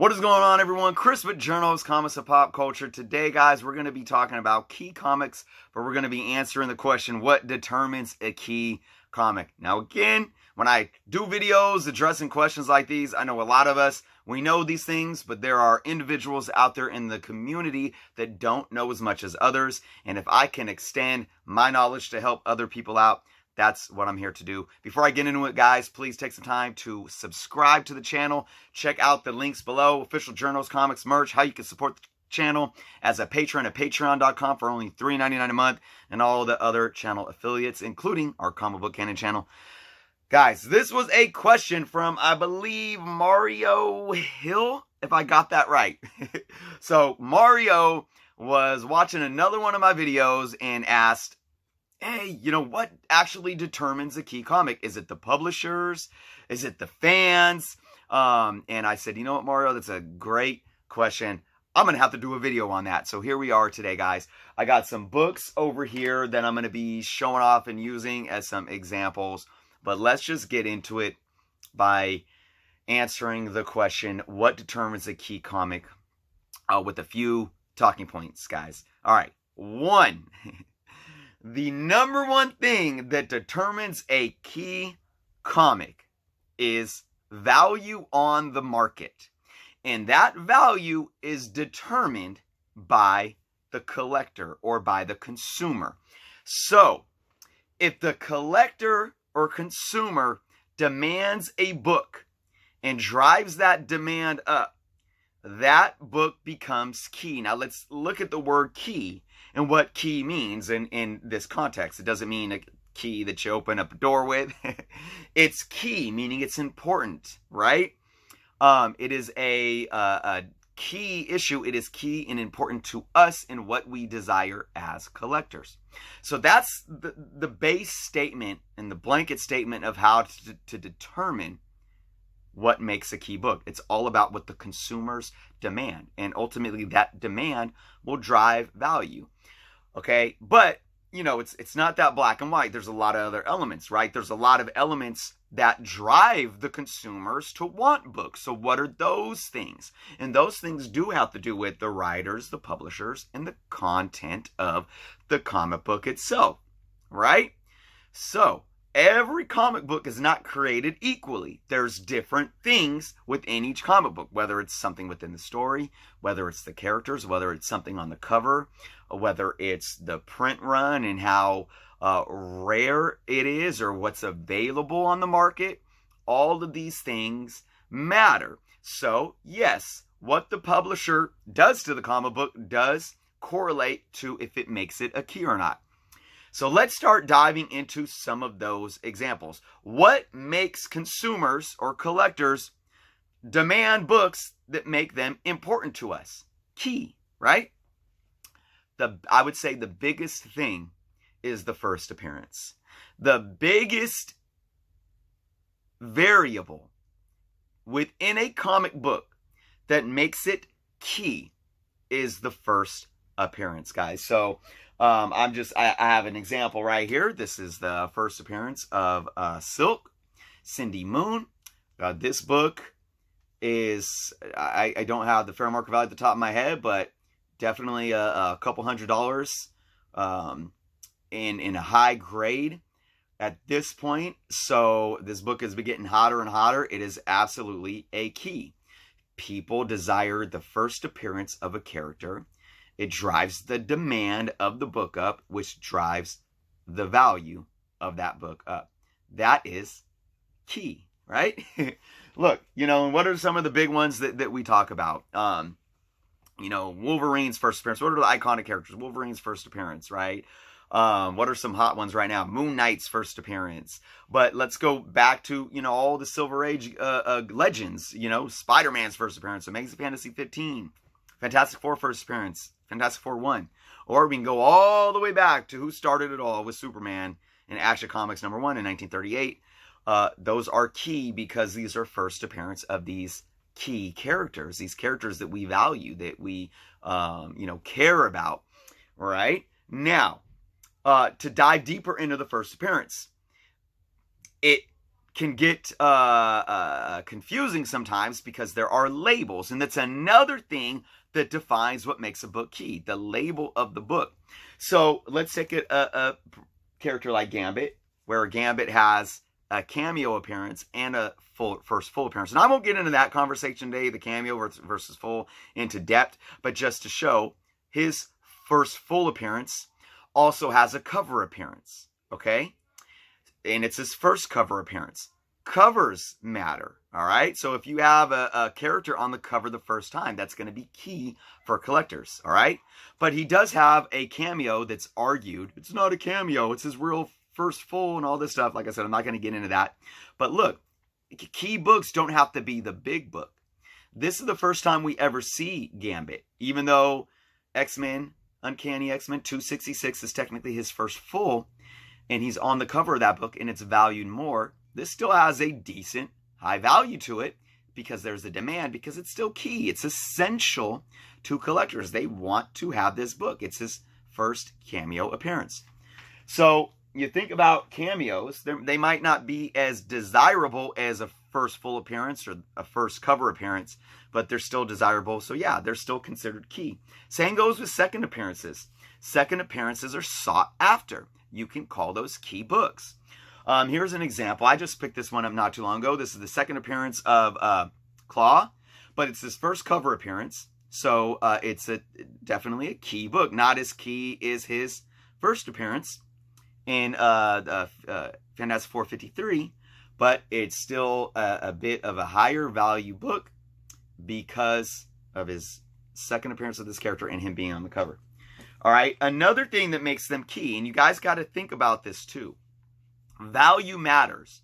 What is going on, everyone? Chris with Journals, Comics of Pop Culture. Today, guys, we're going to be talking about key comics, but we're going to be answering the question, what determines a key comic? Now, again, when I do videos addressing questions like these, I know a lot of us, we know these things, but there are individuals out there in the community that don't know as much as others. And if I can extend my knowledge to help other people out, that's what I'm here to do. Before I get into it, guys, please take some time to subscribe to the channel. Check out the links below, official Journals, comics, merch, how you can support the channel as a patron at patreon.com for only $3.99 a month, and all the other channel affiliates, including our comic book canon channel. Guys, this was a question from, I believe, Mario Hill, if I got that right. So Mario was watching another one of my videos and asked, hey, what actually determines a key comic? Is it the publishers? Is it the fans? And I said, you know what, Mario, that's a great question. I'm going to have to do a video on that. So here we are today, guys. I got some books over here that I'm going to be showing off and using as some examples. But let's just get into it by answering the question, what determines a key comic, with a few talking points, guys. All right. One. The number one thing that determines a key comic is value on the market. And that value is determined by the collector or by the consumer. So, if the collector or consumer demands a book and drives that demand up, that book becomes key. Now, let's look at the word key and what key means in this context. It doesn't mean a key that you open up a door with. It's key, meaning it's important, right? It is a key issue. It is key and important to us in what we desire as collectors. So that's the base statement and the blanket statement of how to determine what makes a key book. It's all about what the consumers demand. And ultimately, that demand will drive value. Okay, but it's not that black and white. There's a lot of other elements, right? There's a lot of elements that drive the consumers to want books. So what are those things? And those things do have to do with the writers, the publishers, and the content of the comic book itself, right? So every comic book is not created equally. There's different things within each comic book, whether it's something within the story, whether it's the characters, whether it's something on the cover, whether it's the print run and how rare it is or what's available on the market. All of these things matter. So, yes, what the publisher does to the comic book does correlate to if it makes it a key or not. So let's start diving into some of those examples. What makes consumers or collectors demand books that make them important to us? Key, right? I would say the biggest thing is the first appearance. The biggest variable within a comic book that makes it key is the first appearance, guys. So I have an example right here. This is the first appearance of Silk, Cindy Moon. This book is, I don't have the fair market value at the top of my head, but definitely a couple $100 in a high grade at this point. So this book has been getting hotter and hotter. It is absolutely a key. People desire the first appearance of a character. It drives the demand of the book up, which drives the value of that book up. That is key, right? Look, and what are some of the big ones that we talk about? Wolverine's first appearance. What are the iconic characters? Wolverine's first appearance, right? What are some hot ones right now? Moon Knight's first appearance. But let's go back to, all the Silver Age legends. Spider-Man's first appearance. Amazing Fantasy 15. Fantastic Four first appearance. Fantastic Four 1. Or we can go all the way back to who started it all with Superman in Action Comics #1 in 1938. Those are key because these are first appearance of these key characters. These characters that we value, that we, care about. Right? Now, to dive deeper into the first appearance, it can get confusing sometimes because there are labels. And that's another thing that defines what makes a book key, the label of the book. So let's take a character like Gambit, where Gambit has a cameo appearance and a first full appearance. And I won't get into that conversation today, the cameo versus full, into depth, but just to show his first full appearance also has a cover appearance, okay? And it's his first cover appearance. Covers matter, all right? So if you have a character on the cover the first time, that's going to be key for collectors, all right? But he does have a cameo that's argued. It's not a cameo. It's his real first full and all this stuff. Like I said, I'm not going to get into that. But look, key books don't have to be the big book. This is the first time we ever see Gambit, even though X-Men, Uncanny X-Men 266 is technically his first full, and he's on the cover of that book, and it's valued more. This still has a decent high value to it because there's a demand, because it's still key. It's essential to collectors. They want to have this book. It's his first cameo appearance. So you think about cameos, they might not be as desirable as a first full appearance or a first cover appearance, but they're still desirable. So yeah, they're still considered key. Same goes with second appearances. Second appearances are sought after. You can call those key books. Here's an example. I just picked this one up not too long ago. This is the second appearance of Claw, but it's his first cover appearance. So it's definitely a key book. Not as key as his first appearance in Fantastic 453, but it's still a bit of a higher value book because of his second appearance of this character and him being on the cover. All right, another thing that makes them key, and you guys got to think about this too. Value matters.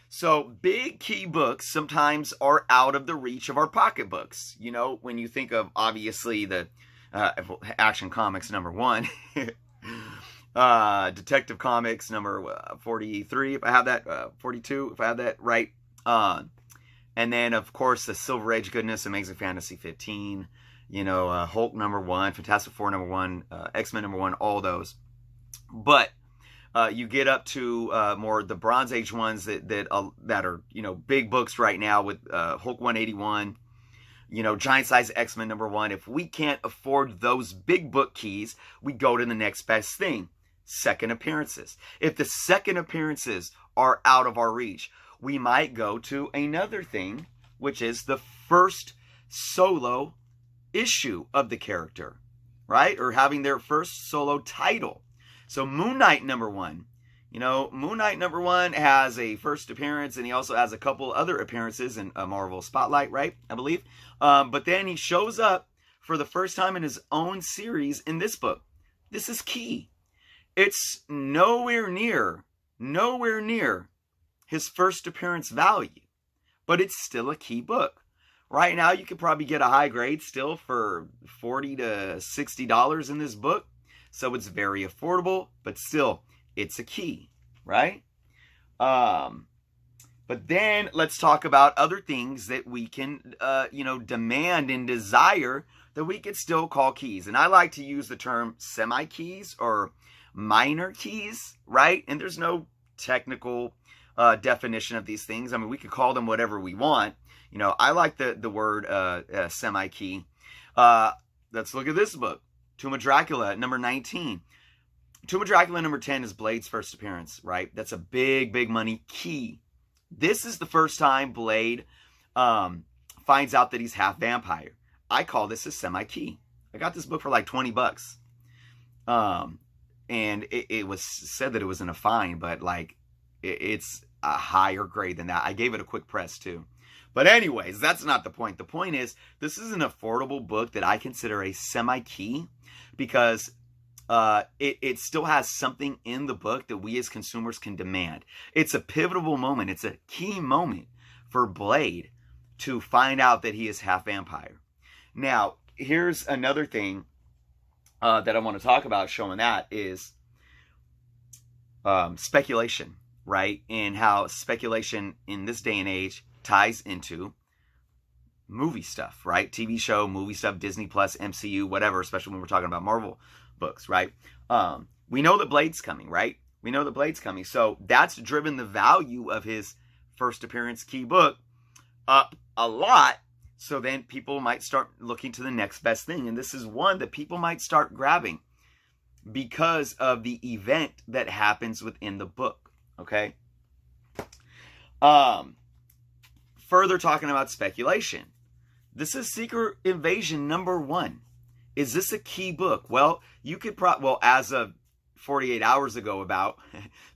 So big key books sometimes are out of the reach of our pocketbooks. You know, when you think of obviously the Action Comics #1, Detective Comics number 43, if I have that, 42, if I have that right. And then, of course, the Silver Age goodness, Amazing Fantasy 15, you know, Hulk #1, Fantastic Four #1, X-Men #1, all those. But you get up to more the Bronze Age ones that are, you know, big books right now with Hulk 181, you know, Giant Size X-Men #1. If we can't afford those big book keys, we go to the next best thing, second appearances. If the second appearances are out of our reach, we might go to another thing, which is the first solo issue of the character, right? Or having their first solo title. So Moon Knight #1, you know, Moon Knight #1 has a first appearance, and he also has a couple other appearances in a Marvel Spotlight, right? I believe. But then he shows up for the first time in his own series in this book. This is key. It's nowhere near his first appearance value, but it's still a key book. Right now, you could probably get a high grade still for $40 to $60 in this book. So it's very affordable, but still, it's a key, right? But then let's talk about other things that we can, you know, demand and desire that we could still call keys. And I like to use the term semi-keys or minor keys, right? And there's no technical definition of these things. I mean, we could call them whatever we want. You know, I like the word semi-key. Let's look at this book. Tomb of Dracula, #19. Tomb of Dracula #10 is Blade's first appearance, right? That's a big, big money key. This is the first time Blade finds out that he's half vampire. I call this a semi-key. I got this book for like $20. And it was said that it was in a fine, but like it's a higher grade than that. I gave it a quick press too. But anyways, that's not the point. The point is, this is an affordable book that I consider a semi-key because it still has something in the book that we as consumers can demand. It's a pivotal moment. It's a key moment for Blade to find out that he is half vampire. Now, here's another thing that I want to talk about showing that is speculation, right? And how speculation in this day and age ties into movie stuff, right? TV show, movie stuff, Disney Plus, MCU, whatever, especially when we're talking about Marvel books, right? We know that Blade's coming, right? We know that Blade's coming. So that's driven the value of his first appearance key book up a lot. So then people might start looking to the next best thing. And this is one that people might start grabbing because of the event that happens within the book. Okay. Further talking about speculation. This is Secret Invasion #1. Is this a key book? Well, you could as of 48 hours ago, about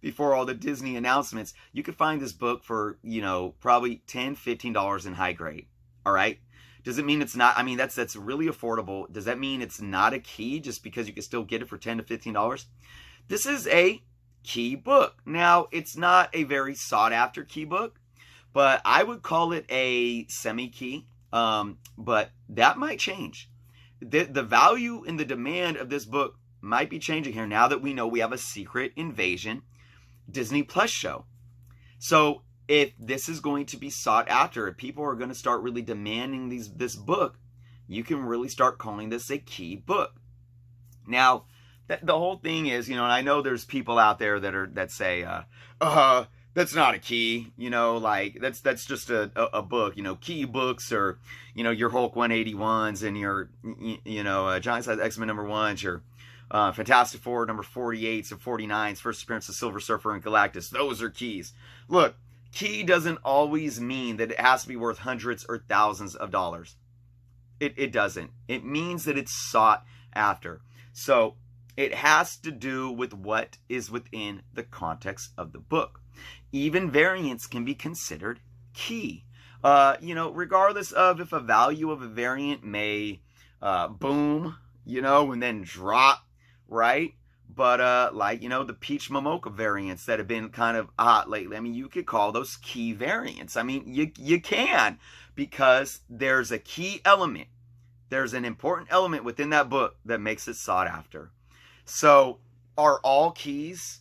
before all the Disney announcements, you could find this book for, probably $10, $15 in high grade. All right. Does it mean it's not? I mean, that's really affordable. Does that mean it's not a key just because you can still get it for $10 to $15? This is a key book. Now, it's not a very sought after key book, but I would call it a semi-key. But that might change. The value and the demand of this book might be changing here now that we know we have a Secret Invasion Disney Plus show. So if this is going to be sought after, if people are going to start really demanding this book, you can really start calling this a key book. Now, the whole thing is, and I know there's people out there that say, that's not a key, like that's just a book, key books or, your Hulk 181s and your, Giant Size X-Men #1s, your Fantastic Four #48s and 49s, first appearance of Silver Surfer and Galactus. Those are keys. Look, key doesn't always mean that it has to be worth hundreds or thousands of dollars. It doesn't. It means that it's sought after. So it has to do with what is within the context of the book. Even variants can be considered key. Regardless of if a value of a variant may boom, and then drop, right? But the Peach Momoka variants that have been kind of hot lately, I mean, you could call those key variants. I mean, you can, because there's a key element. There's an important element within that book that makes it sought after. So are all keys,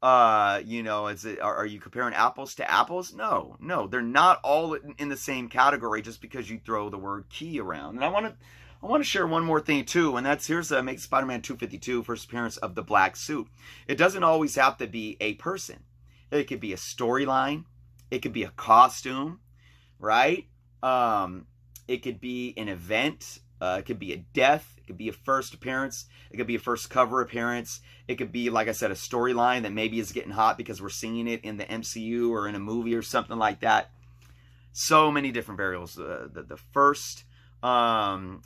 are you comparing apples to apples? No, they're not all in the same category just because you throw the word key around. And I want to share one more thing too, and that's here's make Spider-Man 252, first appearance of the black suit. It doesn't always have to be a person. It could be a storyline. It could be a costume, right? It could be an event. It could be a death. It could be a first appearance. It could be a first cover appearance. It could be, like I said, a storyline that maybe is getting hot because we're seeing it in the MCU or in a movie or something like that. So many different variables. The first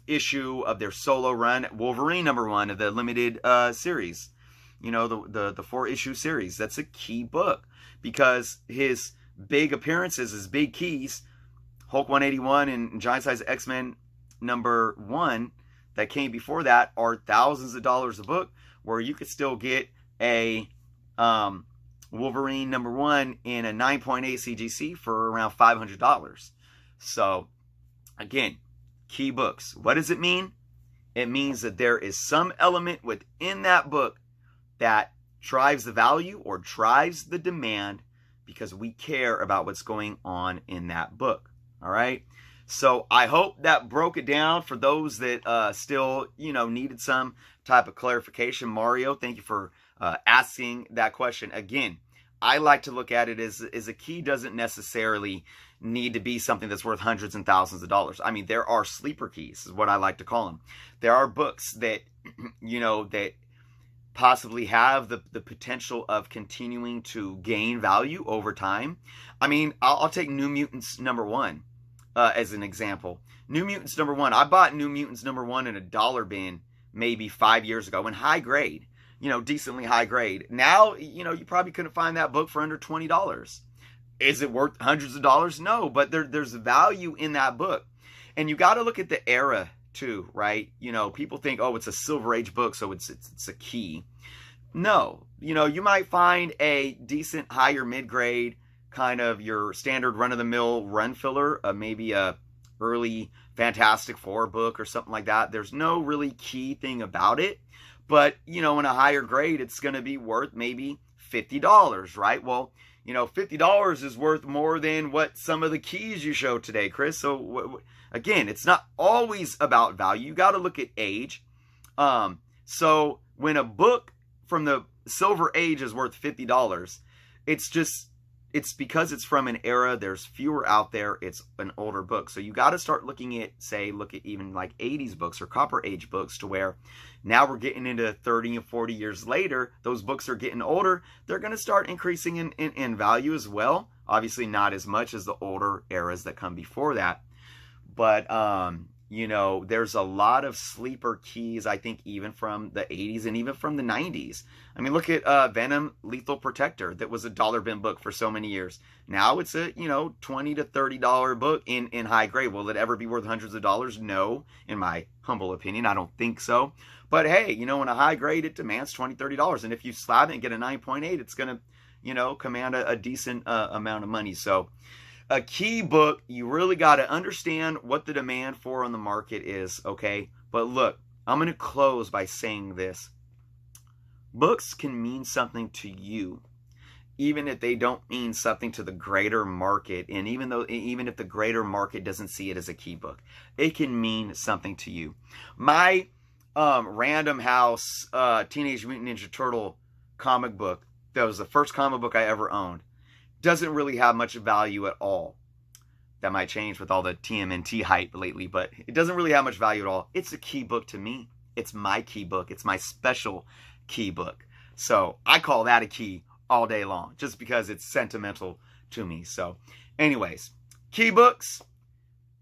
issue of their solo run, Wolverine #1 of the limited series. The 4-issue series. That's a key book because his big appearances, his big keys, Hulk 181 and Giant Size X-Men #1 that came before that are thousands of dollars a book, where you could still get a Wolverine #1 in a 9.8 CGC for around $500. So again, key books. What does it mean? It means that there is some element within that book that drives the value or drives the demand because we care about what's going on in that book. All right. So I hope that broke it down for those that still, needed some type of clarification. Mario, thank you for asking that question. Again, I like to look at it as a key doesn't necessarily need to be something that's worth hundreds and thousands of dollars. I mean, there are sleeper keys, is what I like to call them. There are books that, that possibly have the potential of continuing to gain value over time. I mean, I'll take New Mutants #1. As an example. New Mutants #1. I bought New Mutants #1 in a dollar bin maybe 5 years ago in high grade, decently high grade. Now, you probably couldn't find that book for under $20. Is it worth hundreds of dollars? No, but there's value in that book. And you got to look at the era too, right? People think, oh, it's a Silver Age book, so it's a key. No, you might find a decent higher mid-grade kind of your standard run-of-the-mill run filler, maybe a early Fantastic Four book or something like that. There's no really key thing about it, but in a higher grade, it's going to be worth maybe $50, right? Well, $50 is worth more than what some of the keys you showed today, Chris. So again, it's not always about value. You got to look at age. So when a book from the Silver Age is worth $50, it's just it's because it's from an era, there's fewer out there, it's an older book. So you got to start looking at, look at even like 80s books or Copper Age books, to where now we're getting into 30 and 40 years later, those books are getting older. They're going to start increasing in value as well. Obviously not as much as the older eras that come before that. But, you know, there's a lot of sleeper keys, I think, even from the 80s and even from the 90s. I mean, look at Venom Lethal Protector. That was a dollar bin book for so many years. Now it's a, you know, $20 to $30 book in high grade. Will it ever be worth hundreds of dollars? No, in my humble opinion. I don't think so. But hey, you know, in a high grade, it demands $20, $30. And if you slab it and get a 9.8, it's going to, you know, command a decent amount of money. So a key book, you really got to understand what the demand for on the market is, okay? But look, I'm going to close by saying this. Books can mean something to you, even if they don't mean something to the greater market. And even if the greater market doesn't see it as a key book, it can mean something to you. My Random House Teenage Mutant Ninja Turtle comic book, that was the first comic book I ever owned, doesn't really have much value at all. That might change with all the TMNT hype lately, but it doesn't really have much value at all. It's a key book to me. It's my key book. It's my special key book. So I call that a key all day long, just because it's sentimental to me. So anyways, key books,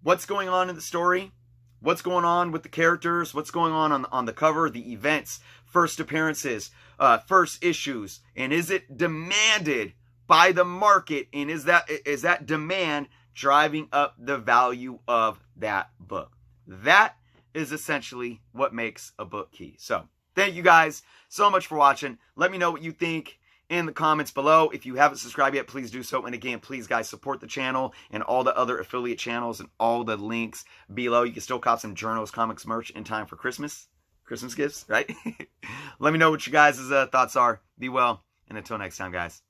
what's going on in the story? What's going on with the characters? What's going on the cover, the events, first appearances, first issues, and is it demanded by the market, and is that demand driving up the value of that book? That is essentially what makes a book key. So thank you guys so much for watching. Let me know what you think in the comments below. If you haven't subscribed yet, please do so. And again, please guys, support the channel and all the other affiliate channels and all the links below. You can still cop some Journos Comics merch in time for Christmas gifts, right? Let me know what you guys' thoughts are. Be well, and until next time, guys.